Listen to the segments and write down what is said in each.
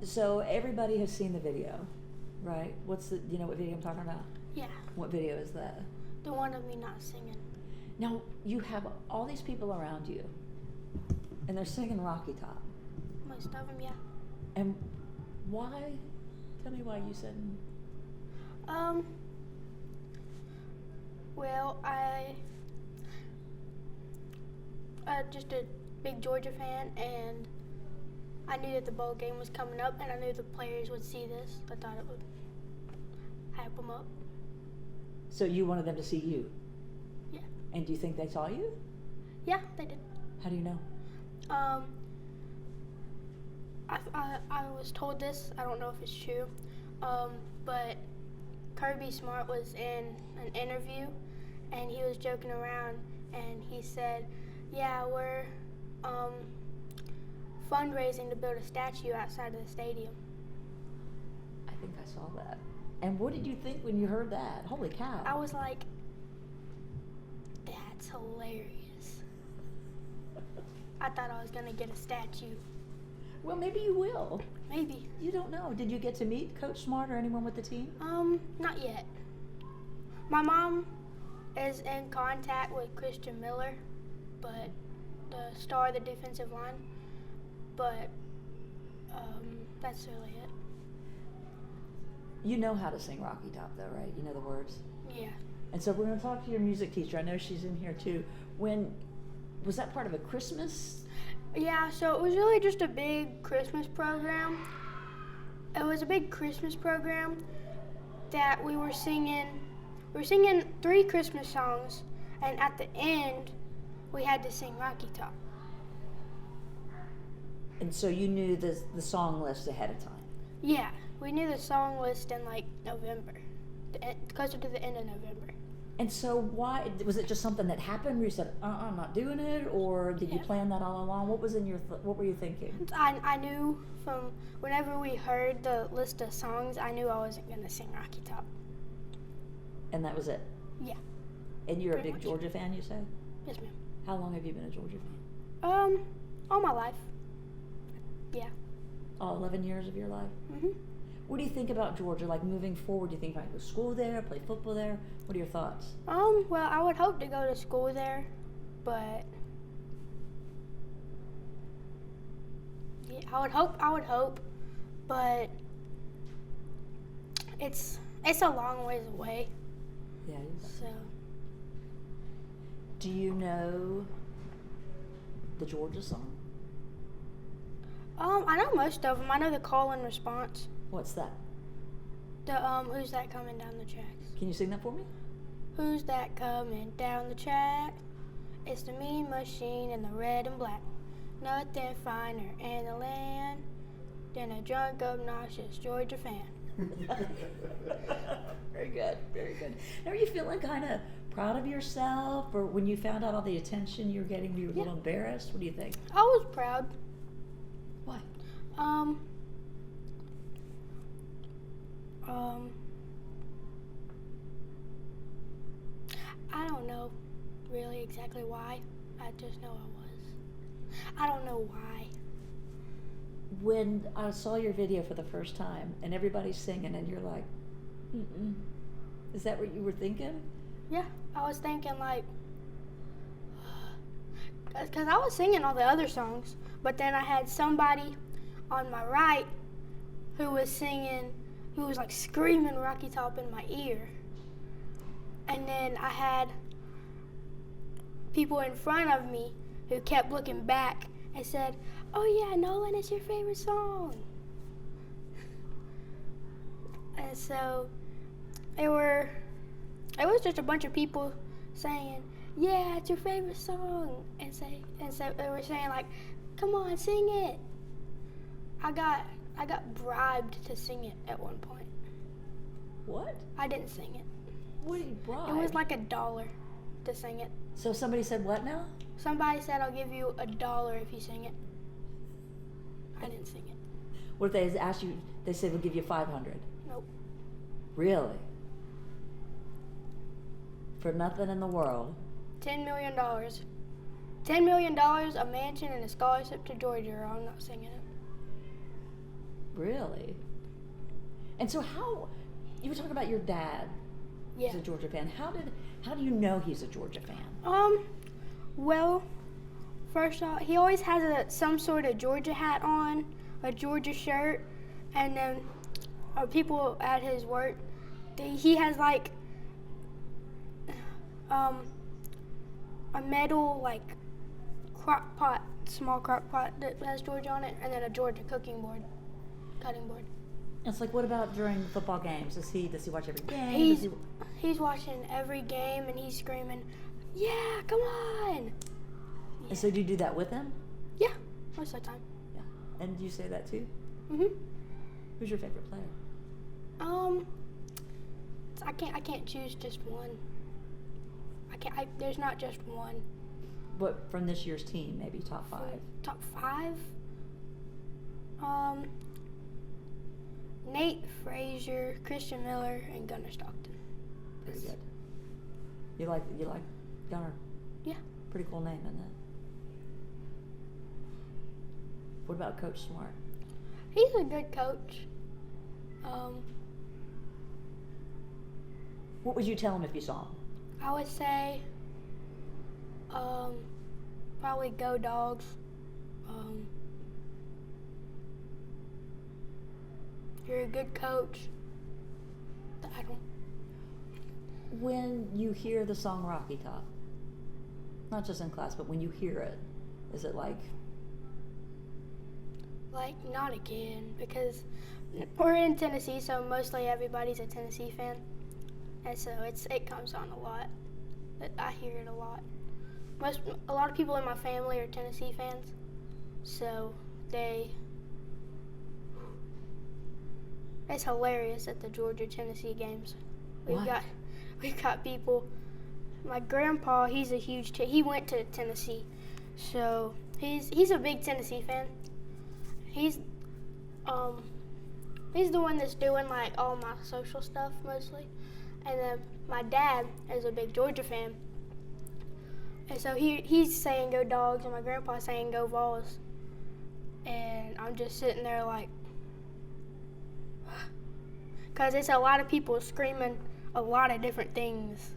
So everybody has seen the video, right? Do you know what video I'm talking about? Yeah, What video is that? the one of me not singing. Now, you have all these people around you, and they're singing Rocky Top. Most of them, yeah. And why? Tell me why you said. Well, I just a big Georgia fan, and I knew that the bowl game was coming up, and I knew the players would see this. I thought it would hype them up. So you wanted them to see you? Yeah. And do you think they saw you? Yeah, they did. How do you know? I was told this. I don't know if it's true, but Kirby Smart was in an interview, and he was joking around, and he said, "Yeah, we're fundraising to build a statue outside of the stadium." I think I saw that. And what did you think when you heard that? Holy cow. I was like, "That's hilarious." I thought I was gonna get a statue. Well, maybe you will. Maybe. You don't know. Did you get to meet Coach Smart or anyone with the team? Not yet. My mom is in contact with Christian Miller, but the star of the defensive line. But that's really it. You know how to sing Rocky Top, though, right? You know the words? Yeah. And so we're going to talk to your music teacher. I know she's in here, too. Was that part of a Christmas? Yeah, so it was really just a big Christmas program. It was a big Christmas program that we were singing. We were singing 3 Christmas songs, and at the end, we had to sing Rocky Top. And so you knew the song list ahead of time? Yeah, we knew the song list in like November, closer to the end of November. And so why, was it just something that happened where you said, I'm not doing it, or did you plan that all along? What was in what were you thinking? I knew from whenever we heard the list of songs, I knew I wasn't going to sing Rocky Top. And that was it? Yeah. And you're Pretty a big much. Georgia fan, you said? Yes, ma'am. How long have you been a Georgia fan? All my life. Yeah. All 11 years of your life? Mhm. What do you think about Georgia, like moving forward? Do you think you might go to school there, play football there? What are your thoughts? Well, I would hope to go to school there, but yeah, I would hope, but it's a long ways away. Yeah. So, Do you know the Georgia song? I know most of them. I know the call and response. What's that? The who's that coming down the tracks? Can you sing that for me? Who's that coming down the track? It's the mean machine in the red and black. Nothing finer in the land than a drunk, obnoxious Georgia fan. Very good, very good. Now, are you feeling kind of proud of yourself, or when you found out all the attention you were getting, you were a little embarrassed? What do you think? I was proud. Why? I don't know really exactly why. I just know I was. I don't know why. When I saw your video for the first time and everybody's singing and you're like, is that what you were thinking? Yeah, I was thinking like, because I was singing all the other songs, but then I had somebody on my right who was singing, who was like screaming Rocky Top in my ear. And then I had people in front of me who kept looking back and said, "Oh yeah, Nolan, it's your favorite song." And so it was just a bunch of people saying, "Yeah, it's your favorite song," and so they were saying like, "Come on, sing it." I got bribed to sing it at one point. What? I didn't sing it. What are you bribed? It was like $1 to sing it. So somebody said what now? Somebody said, "I'll give you $1 if you sing it." I didn't sing it. What if they asked you, they said we'll give you 500? Nope. Really? For nothing in the world? $10 million. $10 million, a mansion, and a scholarship to Georgia, or I'm not singing it. Really? And so you were talking about your dad. Yeah. He's a Georgia fan. How do you know he's a Georgia fan? Well, first off, he always has some sort of Georgia hat on, a Georgia shirt, and then people at his work, he has like a metal like crock pot, small crock pot that has Georgia on it, and then a Georgia cutting board. It's like, what about during football games? Does he watch every game? He's watching every game and he's screaming, "Yeah, come on!" Yeah. And so do you do that with him? Yeah, most of the time. Yeah. And do you say that too? Mhm. Who's your favorite player? I can't choose just one. There's not just one. What from this year's team? Maybe top 5. Top 5? Nate Frazier, Christian Miller, and Gunnar Stockton. Pretty good. You like Gunnar? Yeah. Pretty cool name, isn't it? What about Coach Smart? He's a good coach. What would you tell him if you saw him? I would say, probably go Dogs. You're a good coach. When you hear the song Rocky Top, not just in class, but when you hear it, is it like not again, because we're in Tennessee, so mostly everybody's a Tennessee fan, and so it comes on a lot. I hear it a lot. A lot of people in my family are Tennessee fans, so it's hilarious at the Georgia-Tennessee games. We've got people. My grandpa, he's a huge. He went to Tennessee, so he's a big Tennessee fan. He's the one that's doing like all my social stuff mostly, and then my dad is a big Georgia fan, and so he's saying go Dogs, and my grandpa's saying go Vols, and I'm just sitting there like, because it's a lot of people screaming a lot of different things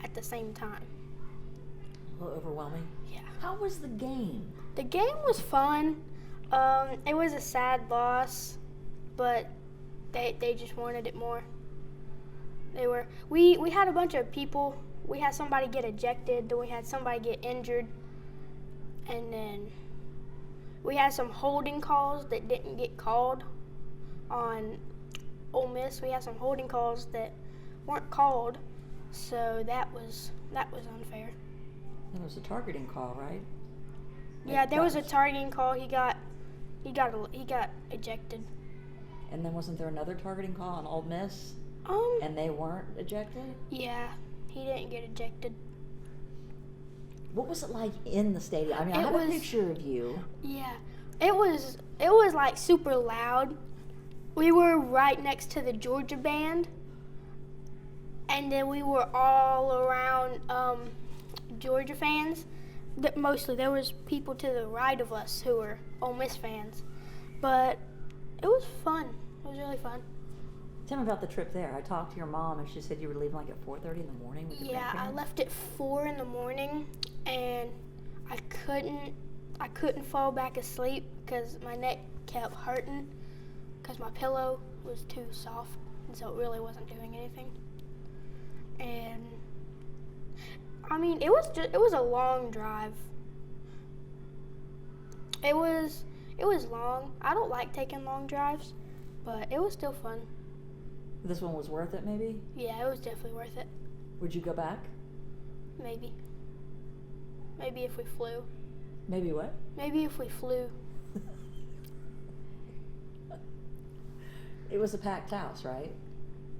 at the same time. a little overwhelming? Yeah. How was the game? The game was fun. It was a sad loss, but they just wanted it more. We had a bunch of people. We had somebody get ejected, then we had somebody get injured, and then we had some holding calls that didn't get called on Ole Miss. We had some holding calls that weren't called, so that was unfair. There was a targeting call, right? Yeah, there was a targeting call. He got ejected. And then wasn't there another targeting call on Ole Miss? And they weren't ejected? Yeah, he didn't get ejected. What was it like in the stadium? I mean, I have a picture of you. Yeah, it was like super loud. We were right next to the Georgia band, and then we were all around Georgia fans. Mostly, there was people to the right of us who were Ole Miss fans, but it was fun. It was really fun. Tell me about the trip there. I talked to your mom, and she said you were leaving like at 4:30 in the morning with your Yeah, I grandparents? left at 4 in the morning, and I couldn't fall back asleep because my neck kept hurting because my pillow was too soft, and so it really wasn't doing anything. And I mean, it was a long drive. It was long. I don't like taking long drives, but it was still fun. This one was worth it, maybe? Yeah, it was definitely worth it. Would you go back? Maybe. Maybe if we flew. Maybe what? Maybe if we flew. It was a packed house, right?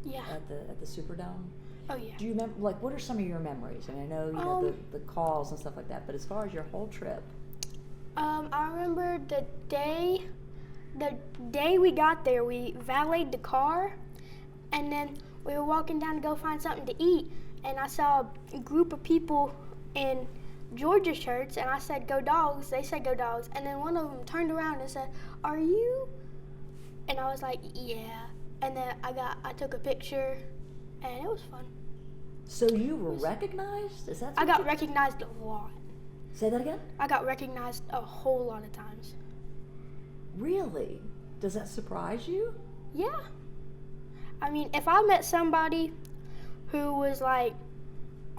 Yeah. At the Superdome? Oh, yeah. Do you remember, like, what are some of your memories? I mean, I know, you know, the calls and stuff like that, but as far as your whole trip? I remember the day we got there, we valeted the car, and then we were walking down to go find something to eat, and I saw a group of people in Georgia shirts, and I said, go Dogs. They said, go Dogs. And then one of them turned around and said, are you And I was like, yeah. And then I took a picture, and it was fun. So you were recognized? Is that? I got recognized a lot. Say that again? I got recognized a whole lot of times. Really? Does that surprise you? Yeah. I mean, if I met somebody who was like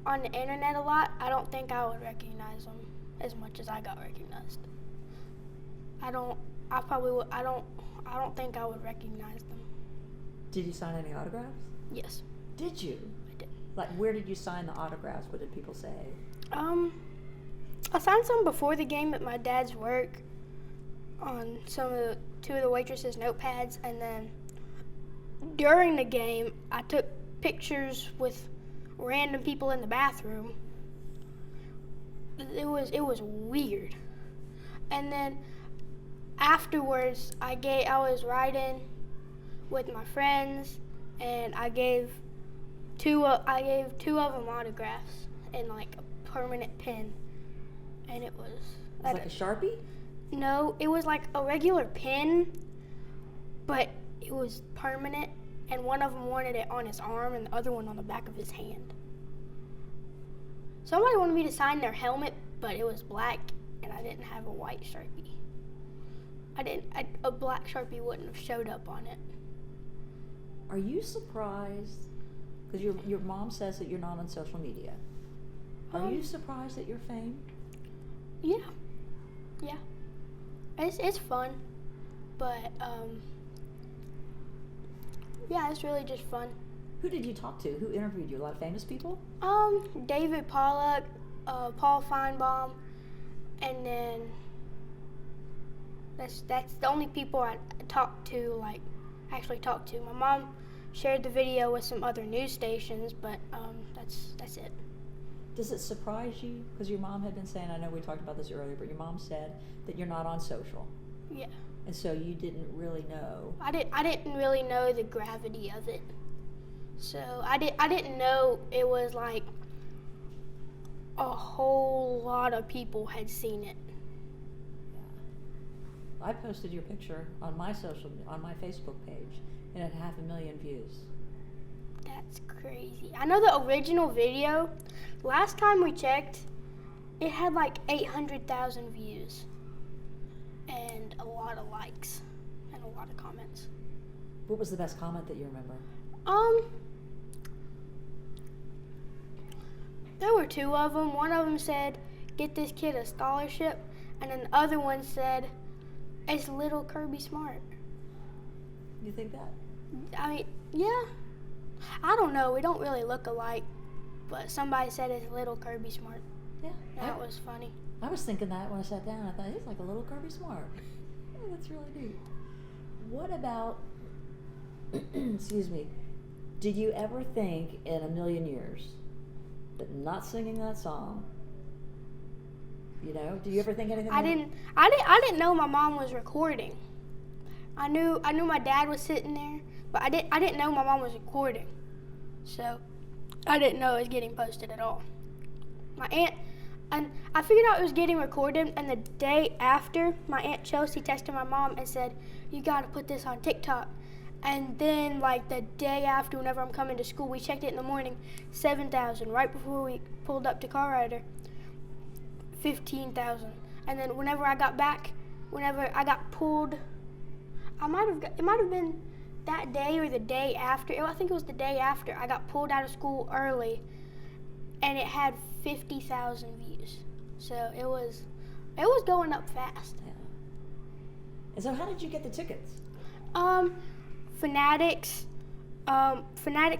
on the internet a lot, I don't think I would recognize them as much as I got recognized. I don't think I would recognize them. Did you sign any autographs? Yes. Did you? I did. Like, where did you sign the autographs? What did people say? I signed some before the game at my dad's work on two of the waitresses' notepads, and then during the game, I took pictures with random people in the bathroom. It was weird. And then afterwards, I was riding with my friends, and I gave two of them autographs in like a permanent pin, and it was Like a Sharpie? No, it was like a regular pin, but it was permanent, and one of them wanted it on his arm and the other one on the back of his hand. Somebody wanted me to sign their helmet, but it was black, and I didn't have a white Sharpie. A black Sharpie wouldn't have showed up on it. Are you surprised? Because your mom says that you're not on social media. Are you surprised at your fame? Yeah. It's fun, but yeah, it's really just fun. Who did you talk to? Who interviewed you? A lot of famous people? David Pollock, Paul Feinbaum, and then that's the only people I actually talked to. My mom shared the video with some other news stations, but that's it. Does it surprise you? Because your mom had been saying, I know we talked about this earlier, but your mom said that you're not on social. Yeah. And so you didn't really know. I didn't really know the gravity of it. So I didn't know it was like a whole lot of people had seen it. Yeah. I posted your picture on my Facebook page, and it had 500,000 views. That's crazy. I know the original video, last time we checked, it had like 800,000 views and a lot of likes and a lot of comments. What was the best comment that you remember? There were two of them. One of them said, "Get this kid a scholarship," and then the other one said, "It's little Kirby Smart." You think that? I mean, yeah. I don't know. We don't really look alike, but somebody said it's little Kirby Smart. Yeah. That was funny. I was thinking that when I sat down. I thought, he's like a little Kirby Smart. Oh, that's really neat. What about, excuse me, did you ever think in a million years that not singing that song, you know, do you ever think anything I didn't know my mom was recording. I knew my dad was sitting there, but I didn't know my mom was recording. So I didn't know it was getting posted at all. My aunt, and I figured out it was getting recorded, and the day after, my Aunt Chelsea texted my mom and said, "You gotta put this on TikTok." And then like the day after, whenever I'm coming to school, we checked it in the morning, 7,000. Right before we pulled up to Car Rider, 15,000. And then whenever I got pulled, it might have been that day or the day after. I think it was the day after. I got pulled out of school early, and it had 50,000 views. So it was going up fast. Yeah. And so how did you get the tickets? Fanatics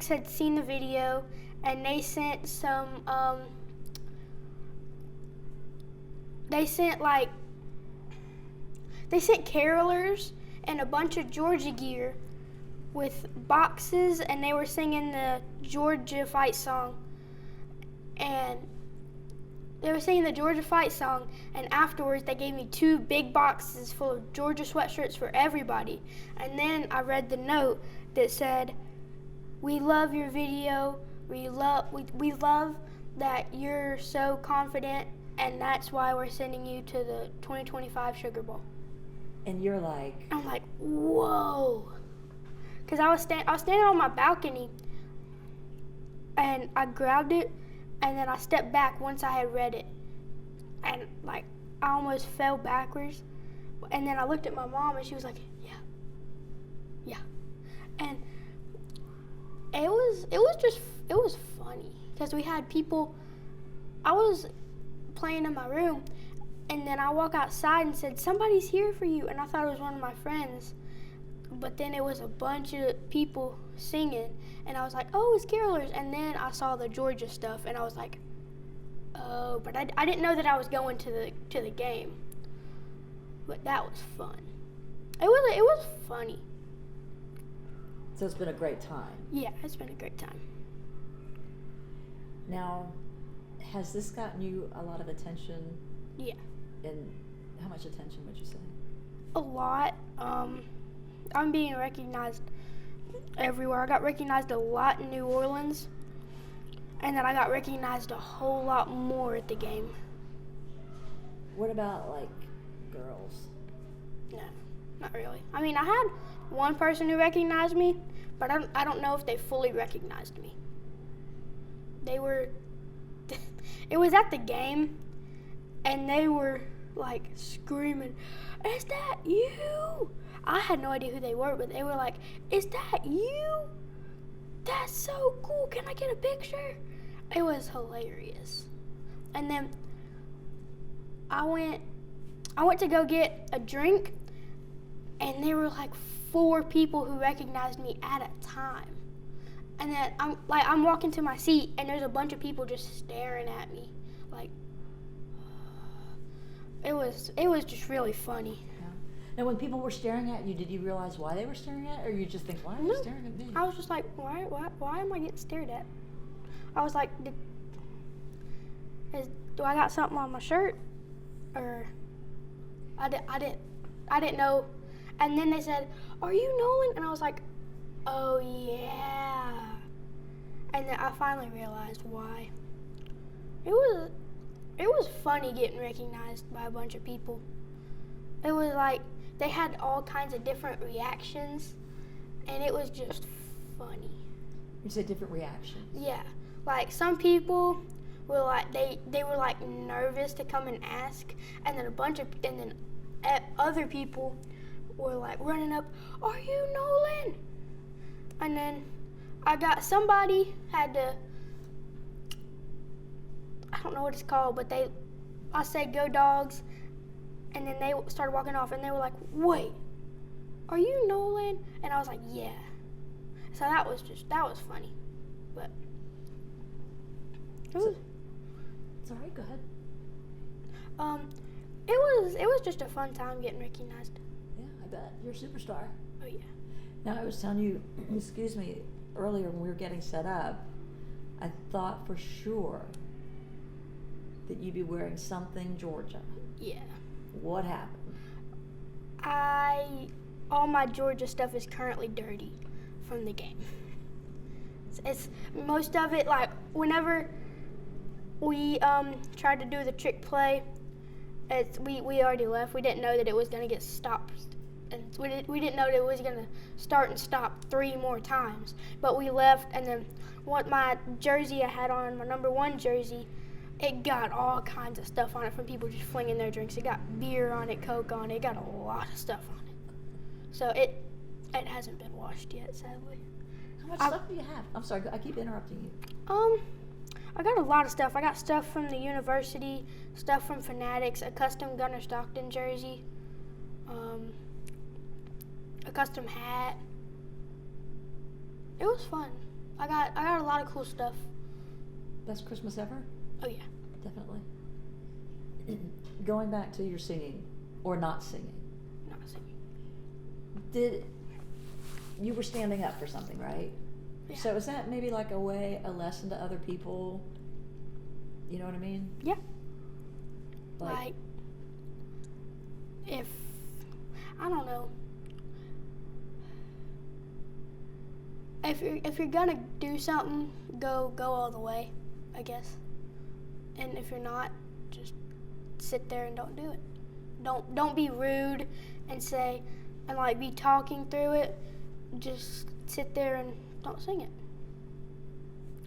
had seen the video, and they sent some. They sent carolers and a bunch of Georgia gear with boxes, and they were singing the Georgia fight song. And afterwards they gave me 2 big boxes full of Georgia sweatshirts for everybody. And then I read the note that said, "We love your video. We love that you're so confident, and that's why we're sending you to the 2025 Sugar Bowl." And you're like, I'm like, whoa. Because I was standing on my balcony, and I grabbed it, and then I stepped back once I had read it. And, like, I almost fell backwards. And then I looked at my mom, and she was like, yeah. And it was funny. Because we had people, I was playing in my room, and then I walk outside and said, somebody's here for you. And I thought it was one of my friends. But then it was a bunch of people singing, and I was like, oh, it's carolers. And then I saw the Georgia stuff, and I was like, oh, but I didn't know that I was going to the game. But that was fun. It was funny. so it's been a great time. Yeah, it's been a great time. Now, has this gotten you a lot of attention? Yeah. And how much attention would you say? A lot. I'm being recognized everywhere. I got recognized a lot in New Orleans, and then I got recognized a whole lot more at the game. What about, like, girls? No, not really. I mean, I had one person who recognized me, but I don't know if they fully recognized me. They were, it was at the game, and they were, like, screaming, is that you? I had no idea who they were, but they were like, is that you? That's so cool. Can I get a picture? It was hilarious. And then I went to go get a drink, and there were like 4 people who recognized me at a time. And then I'm walking to my seat, and there's a bunch of people just staring at me. Like, it was just really funny. Now, when people were staring at you, did you realize why they were staring at you, or you just think, why are they staring at me? I was just like, why am I getting stared at? I was like, do I got something on my shirt? Or I didn't know. And then they said, are you Nolan? And I was like, oh yeah. And then I finally realized why. It was funny getting recognized by a bunch of people. It was like, they had all kinds of different reactions, and it was just funny. You said different reactions? Yeah. Like, some people were like, they were like nervous to come and ask, and then other people were like running up, are you Nolan? And then somebody had to, I don't know what it's called, but I said, go dogs. And then they started walking off, and they were like, wait, are you Nolan? And I was like, yeah. So that was funny. But it was, it's all right, go ahead. it was just a fun time getting recognized. Yeah, I bet. You're a superstar. Oh, yeah. Now, I was telling you, excuse me, earlier when we were getting set up, I thought for sure that you'd be wearing something Georgia. Yeah. What happened? All my Georgia stuff is currently dirty from the game. It's most of it, like, whenever we tried to do the trick play, we already left. We didn't know that it was going to get stopped. And we didn't know that it was going to start and stop 3 more times. But we left, and then my jersey I had on, my number 1 jersey, it got all kinds of stuff on it from people just flinging their drinks. It got beer on it, Coke on it. It got a lot of stuff on it. So it hasn't been washed yet, sadly. How much stuff do you have? I'm sorry, I keep interrupting you. I got a lot of stuff. I got stuff from the university, stuff from Fanatics, a custom Gunnar Stockton jersey, a custom hat. It was fun. I got a lot of cool stuff. Best Christmas ever? Oh, yeah. Definitely. Going back to your singing, or not singing. Not You singing. were standing up for something, right? Yeah. So is that maybe like a lesson to other people? You know what I mean? Yeah. Like if, I don't know. If you're gonna do something, go all the way, I guess. And if you're not, just sit there and don't do it. Don't be rude and say, and like be talking through it, just sit there and don't sing it.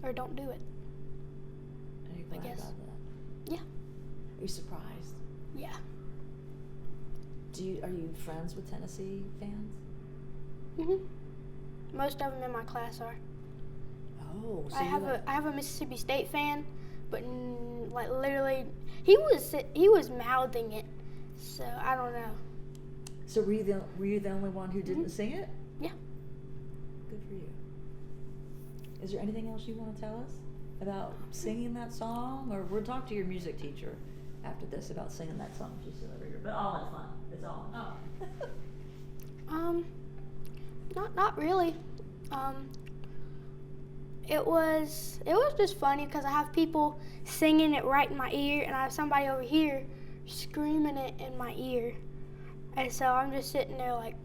Or don't do it. Are you glad guess. about that? Yeah. Are you surprised? Yeah. Are you friends with Tennessee fans? Most of them in my class are. Oh, so I have a Mississippi State fan, but like literally, he was mouthing it, so I don't know. So were you the only one who didn't sing it? Yeah. Good for you. Is there anything else you want to tell us about singing that song, or we'll talk to your music teacher after this about singing that song? She's still over here, but all in fun. It's all in fun. Not really. It was just funny because I have people singing it right in my ear, and I have somebody over here screaming it in my ear, and so I'm just sitting there like,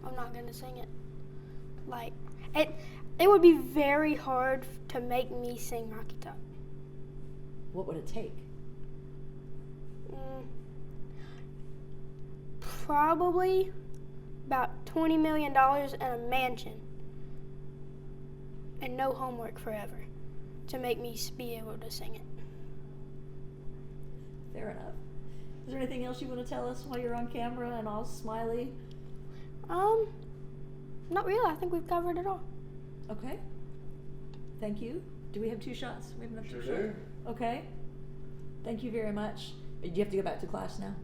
I'm not gonna sing it. Like it would be very hard to make me sing Rocky Top. What would it take? Probably about $20 million and a mansion and no homework forever to make me be able to sing it. Fair enough. Is there anything else you want to tell us while you're on camera and all smiley? Not really. I think we've covered it all. Okay. Thank you. Do we have 2 shots? We have enough 2 Sure shots? do. Okay. Thank you very much. Do you have to go back to class now?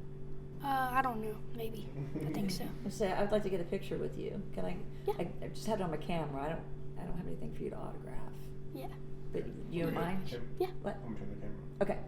I don't know. Maybe. I think so. I would like to get a picture with you. Can I? Yeah. I just had it on my camera. I don't have anything for you to autograph. Yeah. But you don't mind? Yeah. What? I'm turning the camera. Okay.